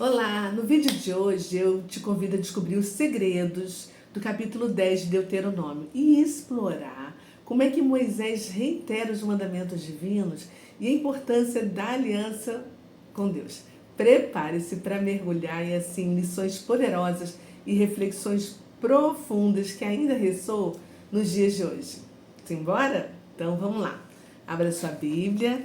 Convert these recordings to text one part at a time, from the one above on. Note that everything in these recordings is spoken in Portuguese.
Olá! No vídeo de hoje eu te convido a descobrir os segredos do capítulo 10 de Deuteronômio e explorar como é que Moisés reitera os mandamentos divinos e a importância da aliança com Deus. Prepare-se para mergulhar em lições poderosas e reflexões profundas que ainda ressoam nos dias de hoje. Simbora? Então vamos lá. Abra sua Bíblia.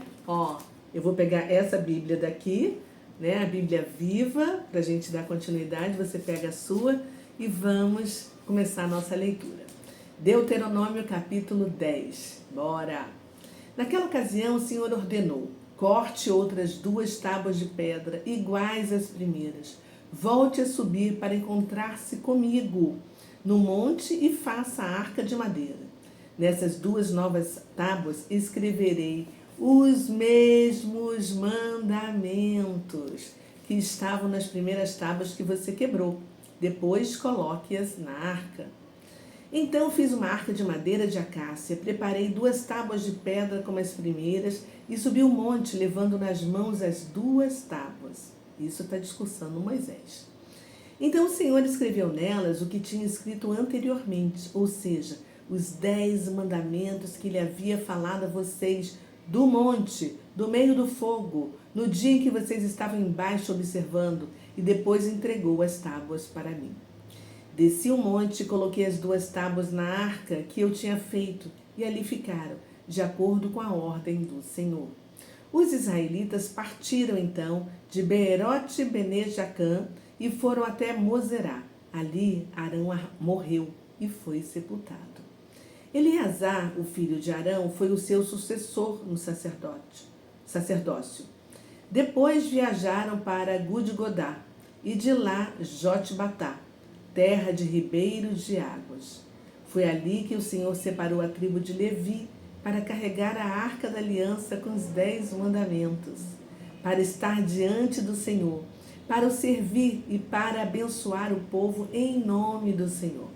Eu vou pegar essa Bíblia daqui, né, a Bíblia viva, para a gente dar continuidade. Você pega a sua e vamos começar a nossa leitura. Deuteronômio capítulo 10. Bora! Naquela ocasião o Senhor ordenou: corte outras 2 tábuas de pedra, iguais às primeiras. Volte a subir para encontrar-se comigo no monte e faça a arca de madeira. Nessas 2 novas tábuas escreverei os mesmos mandamentos que estavam nas primeiras tábuas que você quebrou. Depois coloque-as na arca. Então fiz uma arca de madeira de acácia, preparei 2 tábuas de pedra como as primeiras e subi o monte levando nas mãos as 2 tábuas. Isso está discussando Moisés. Então o Senhor escreveu nelas o que tinha escrito anteriormente, ou seja, os 10 mandamentos que ele havia falado a vocês do monte, do meio do fogo, no dia em que vocês estavam embaixo observando, e depois entregou as tábuas para mim. Desci o monte e coloquei as 2 tábuas na arca que eu tinha feito, e ali ficaram, de acordo com a ordem do Senhor. Os israelitas partiram então de Beerote Bene Jacã e foram até Moserá. Ali Arão morreu e foi sepultado. Eleazar, o filho de Arão, foi o seu sucessor no sacerdócio. Depois viajaram para Gudgodá e de lá Jotbatá, terra de ribeiros de águas. Foi ali que o Senhor separou a tribo de Levi para carregar a arca da aliança com os 10 mandamentos, para estar diante do Senhor, para o servir e para abençoar o povo em nome do Senhor.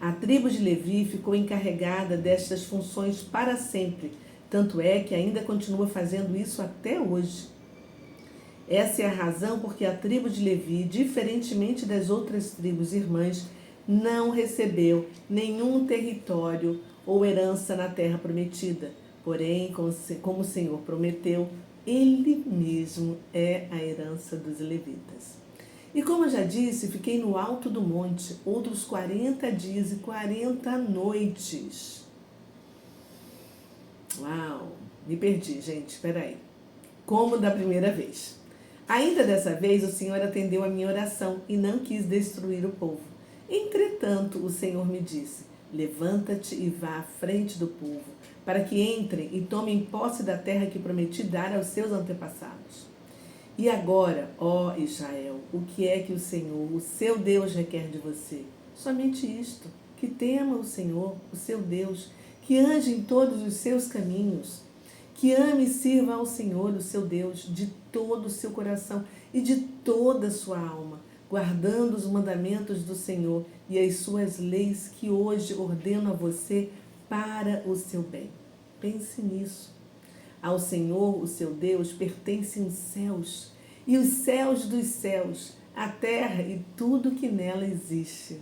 A tribo de Levi ficou encarregada destas funções para sempre, tanto é que ainda continua fazendo isso até hoje. Essa é a razão porque a tribo de Levi, diferentemente das outras tribos irmãs, não recebeu nenhum território ou herança na terra prometida. Porém, como o Senhor prometeu, Ele mesmo é a herança dos levitas. E como eu já disse, fiquei no alto do monte outros 40 dias e 40 noites. Uau! Me perdi, gente, espera aí. Como da primeira vez. Ainda dessa vez o Senhor atendeu a minha oração e não quis destruir o povo. Entretanto, o Senhor me disse: levanta-te e vá à frente do povo, para que entrem e tomem posse da terra que prometi dar aos seus antepassados. E agora, ó Israel, o que é que o Senhor, o seu Deus, requer de você? Somente isto: que tema o Senhor, o seu Deus, que ande em todos os seus caminhos, que ame e sirva ao Senhor, o seu Deus, de todo o seu coração e de toda a sua alma, guardando os mandamentos do Senhor e as suas leis que hoje ordeno a você para o seu bem. Pense nisso. Ao Senhor, o seu Deus, pertencem os céus e os céus dos céus, a terra e tudo que nela existe.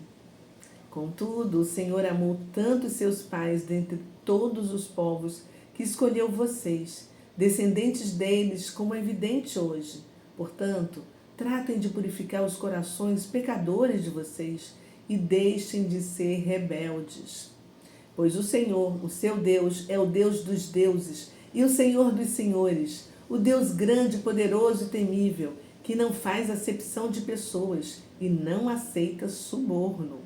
Contudo, o Senhor amou tanto os seus pais dentre todos os povos que escolheu vocês, descendentes deles, como é evidente hoje. Portanto, tratem de purificar os corações pecadores de vocês e deixem de ser rebeldes. Pois o Senhor, o seu Deus, é o Deus dos deuses e o Senhor dos senhores, o Deus grande, poderoso e temível, que não faz acepção de pessoas e não aceita suborno.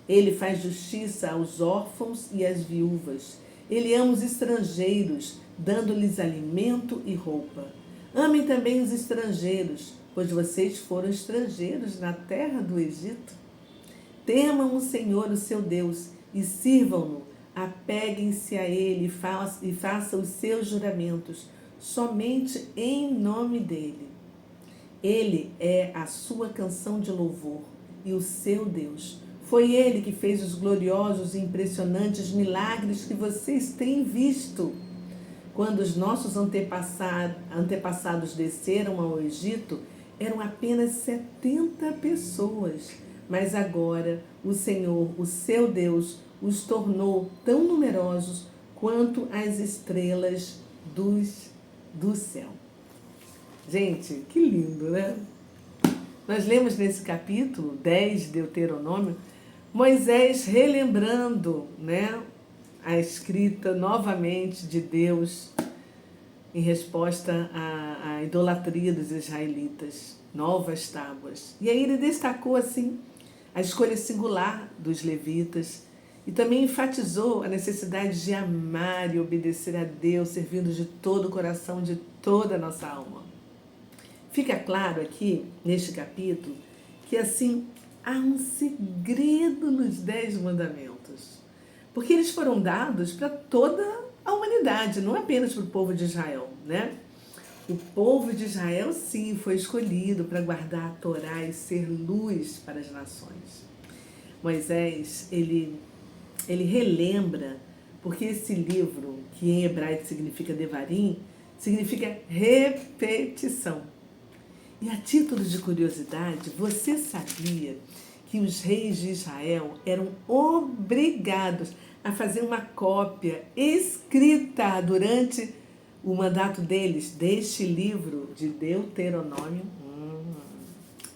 Ele faz justiça aos órfãos e às viúvas. Ele ama os estrangeiros, dando-lhes alimento e roupa. Amem também os estrangeiros, pois vocês foram estrangeiros na terra do Egito. Temam o Senhor, o seu Deus, e sirvam-no. Apeguem-se a Ele e façam os seus juramentos, somente em nome dEle. Ele é a sua canção de louvor e o seu Deus. Foi Ele que fez os gloriosos e impressionantes milagres que vocês têm visto. Quando os nossos antepassados desceram ao Egito, eram apenas 70 pessoas, mas agora o Senhor, o seu Deus, os tornou tão numerosos quanto as estrelas do céu. Gente, que lindo, né? Nós lemos nesse capítulo 10 de Deuteronômio, Moisés relembrando, né, a escrita novamente de Deus em resposta à idolatria dos israelitas, novas tábuas. E aí ele destacou assim a escolha singular dos levitas e também enfatizou a necessidade de amar e obedecer a Deus, servindo de todo o coração, de toda a nossa alma. Fica claro aqui, neste capítulo, que assim há um segredo nos 10 mandamentos. Porque eles foram dados para toda a humanidade, não apenas para o povo de Israel, né? O povo de Israel, sim, foi escolhido para guardar a Torá e ser luz para as nações. Moisés, ele relembra, porque esse livro, que em hebraico significa Devarim, significa repetição. E a título de curiosidade, você sabia que os reis de Israel eram obrigados a fazer uma cópia escrita durante o mandato deles deste livro de Deuteronômio?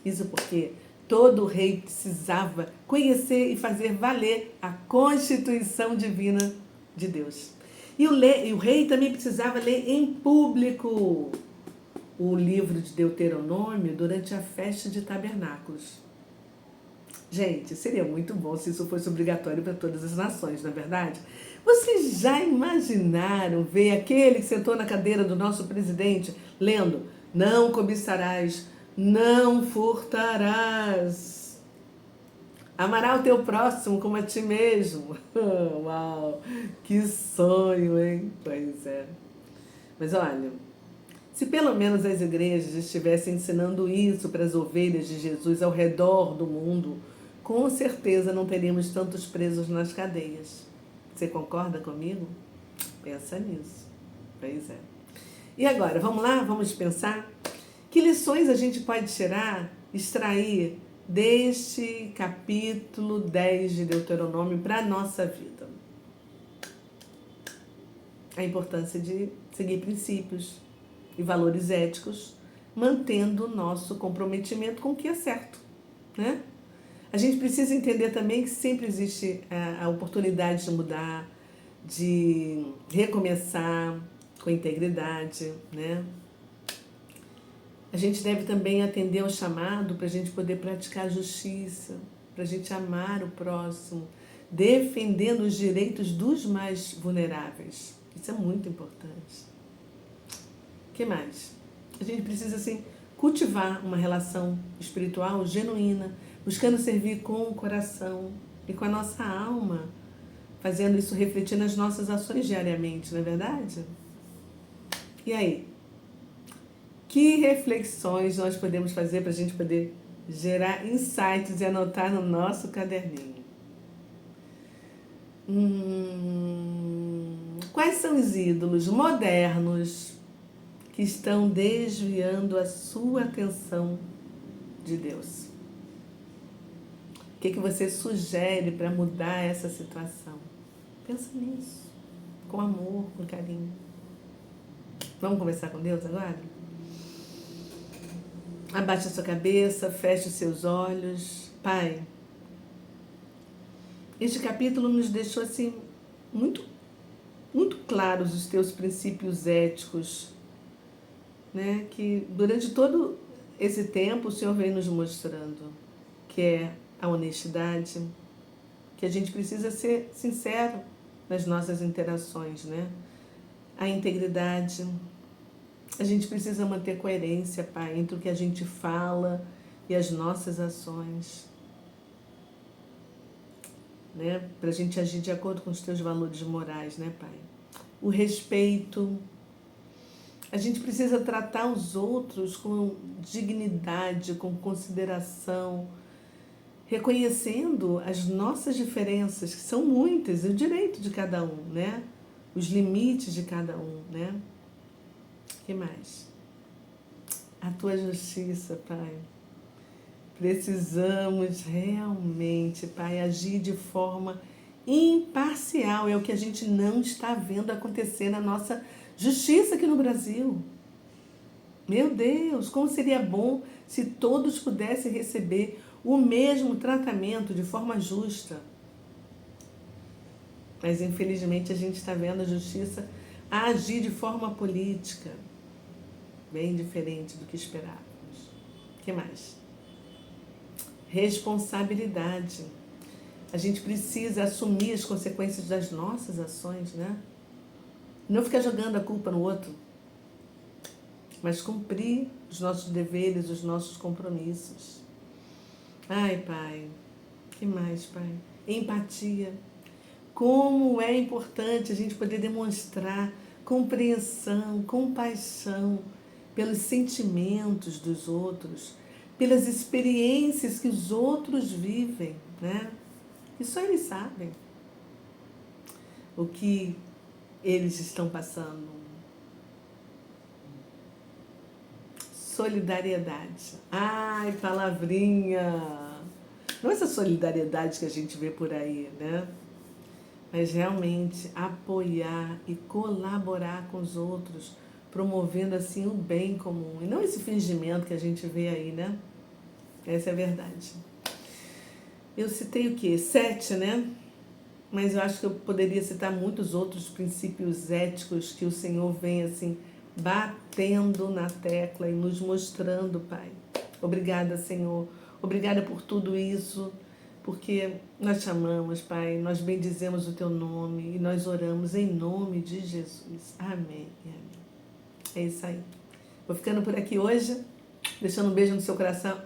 Isso porque todo rei precisava conhecer e fazer valer a Constituição Divina de Deus. E o rei também precisava ler em público o livro de Deuteronômio durante a festa de tabernáculos. Gente, seria muito bom se isso fosse obrigatório para todas as nações, não é verdade? Vocês já imaginaram ver aquele que sentou na cadeira do nosso presidente lendo: não cobiçarás, não furtarás, amará o teu próximo como a ti mesmo. Uau, que sonho, hein? Pois é. Mas olha, se pelo menos as igrejas estivessem ensinando isso para as ovelhas de Jesus ao redor do mundo, com certeza não teríamos tantos presos nas cadeias. Você concorda comigo? Pensa nisso. Pois é. E agora, vamos lá? Vamos pensar? Que lições a gente pode extrair deste capítulo 10 de Deuteronômio para a nossa vida? A importância de seguir princípios e valores éticos, mantendo o nosso comprometimento com o que é certo, né? A gente precisa entender também que sempre existe a oportunidade de mudar, de recomeçar com integridade, né? A gente deve também atender ao chamado para a gente poder praticar a justiça, para a gente amar o próximo, defendendo os direitos dos mais vulneráveis. Isso é muito importante. O que mais? A gente precisa, assim, cultivar uma relação espiritual genuína, buscando servir com o coração e com a nossa alma, fazendo isso refletir nas nossas ações diariamente, não é verdade? E aí? Que reflexões nós podemos fazer para a gente poder gerar insights e anotar no nosso caderninho? Quais são os ídolos modernos que estão desviando a sua atenção de Deus? O que você sugere para mudar essa situação? Pensa nisso, com amor, com carinho. Vamos conversar com Deus agora? Abaixe a sua cabeça, feche os seus olhos. Pai, este capítulo nos deixou assim muito, muito claros os teus princípios éticos, né? Que durante todo esse tempo o Senhor vem nos mostrando, que é a honestidade, que a gente precisa ser sincero nas nossas interações, né? A integridade. A gente precisa manter coerência, Pai, entre o que a gente fala e as nossas ações, né? Para a gente agir de acordo com os teus valores morais, né, Pai? O respeito. A gente precisa tratar os outros com dignidade, com consideração, reconhecendo as nossas diferenças, que são muitas, e o direito de cada um, né? Os limites de cada um, né? O que mais? a tua justiça, Pai. Precisamos realmente, Pai, agir de forma imparcial. É o que a gente não está vendo acontecer na nossa justiça aqui no Brasil. Meu Deus, como seria bom se todos pudessem receber o mesmo tratamento de forma justa. Mas infelizmente a gente está vendo a justiça agir de forma política, bem diferente do que esperávamos. O que mais? Responsabilidade. A gente precisa assumir as consequências das nossas ações, né? Não ficar jogando a culpa no outro, mas cumprir os nossos deveres, os nossos compromissos. Ai, Pai, que mais, Pai? Empatia. Como é importante a gente poder demonstrar compreensão, compaixão pelos sentimentos dos outros, pelas experiências que os outros vivem, né? E só eles sabem o que eles estão passando. Solidariedade. Ai, palavrinha! Não é essa solidariedade que a gente vê por aí, né? Mas realmente apoiar e colaborar com os outros, promovendo assim o bem comum. E não esse fingimento que a gente vê aí, né? Essa é a verdade. Eu citei o quê? 7, né? Mas eu acho que eu poderia citar muitos outros princípios éticos que o Senhor vem assim batendo na tecla e nos mostrando, Pai. Obrigada, Senhor. Obrigada por tudo isso, porque nós te amamos, Pai. Nós bendizemos o Teu nome e nós oramos em nome de Jesus. Amém e amém. É isso aí. Vou ficando por aqui hoje, deixando um beijo no seu coração.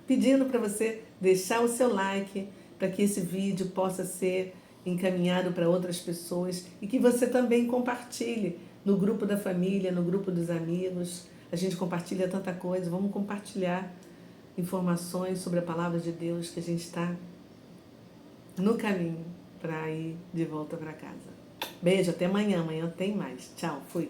Pedindo para você deixar o seu like para que esse vídeo possa ser encaminhado para outras pessoas e que você também compartilhe no grupo da família, no grupo dos amigos. A gente compartilha tanta coisa, vamos compartilhar informações sobre a palavra de Deus, que a gente está no caminho para ir de volta para casa. Beijo, até amanhã. Amanhã tem mais. Tchau, fui.